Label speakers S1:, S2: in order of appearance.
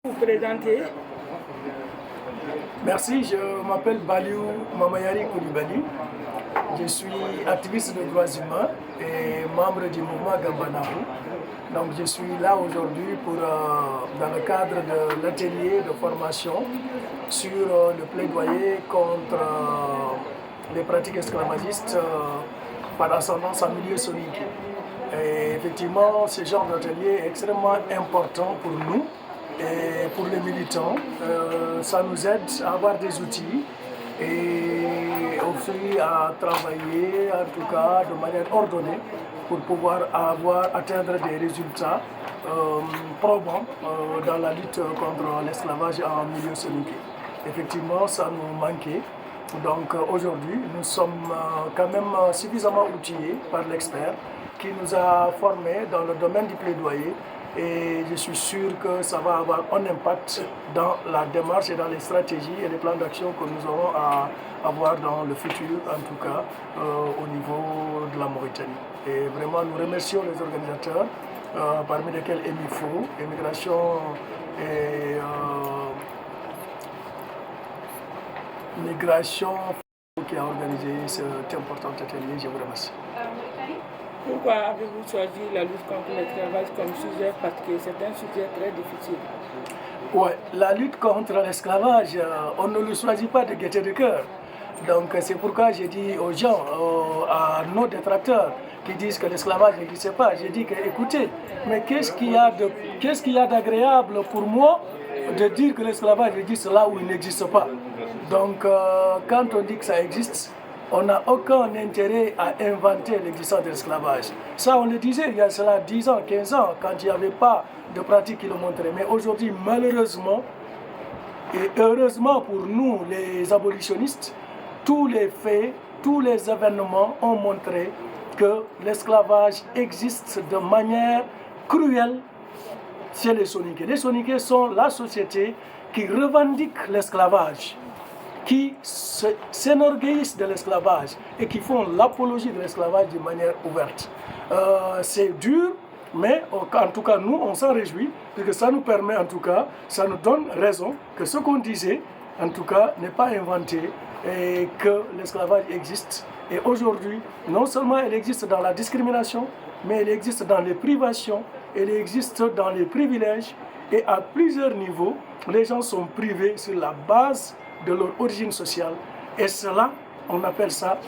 S1: Vous présenter.
S2: Merci, je m'appelle Baliou Mamayari Koulibaly. Je suis activiste de droits humains et membre du mouvement Gambanahu. Donc je suis là aujourd'hui dans le cadre de l'atelier de formation sur le plaidoyer contre les pratiques esclavagistes par ascendance en milieu soninké. Et effectivement, ce genre d'atelier est extrêmement important pour nous et pour les militants. Ça nous aide à avoir des outils et aussi à travailler, en tout cas de manière ordonnée, pour pouvoir atteindre des résultats probants dans la lutte contre l'esclavage en milieu soninké. Effectivement, ça nous manquait. Donc aujourd'hui, nous sommes quand même suffisamment outillés par l'expert qui nous a formés dans le domaine du plaidoyer, et je suis sûr que ça va avoir un impact dans la démarche et dans les stratégies et les plans d'action que nous aurons à avoir dans le futur, en tout cas au niveau de la Mauritanie. Et vraiment, nous remercions les organisateurs, parmi lesquels EMIFO, Immigration et Migration, qui a organisé cet important atelier. Je vous remercie.
S1: Pourquoi avez-vous choisi la lutte contre l'esclavage comme sujet? Parce que c'est un sujet très difficile.
S2: Ouais, la lutte contre l'esclavage, on ne le choisit pas de gaieté de cœur. Donc c'est pourquoi j'ai dit aux gens, à nos détracteurs qui disent que l'esclavage n'existe pas, j'ai dit que écoutez, mais qu'est-ce qu'il y a d'agréable pour moi de dire que l'esclavage existe là où il n'existe pas? Donc quand on dit que ça existe, on n'a aucun intérêt à inventer l'existence de l'esclavage. Ça, on le disait il y a cela 10 ans, 15 ans, quand il n'y avait pas de pratique qui le montrait. Mais aujourd'hui, malheureusement, et heureusement pour nous, les abolitionnistes, tous les faits, tous les événements ont montré que l'esclavage existe de manière cruelle chez les Soninké. Les Soninké sont la société qui revendique l'esclavage, qui s'enorgueillissent de l'esclavage et qui font l'apologie de l'esclavage de manière ouverte. C'est dur, mais en tout cas, nous, on s'en réjouit, parce que ça nous permet, en tout cas, ça nous donne raison que ce qu'on disait, en tout cas, n'est pas inventé et que l'esclavage existe. Et aujourd'hui, non seulement elle existe dans la discrimination, mais elle existe dans les privations, elle existe dans les privilèges, et à plusieurs niveaux, les gens sont privés sur la base de leur origine sociale. Et cela, on appelle ça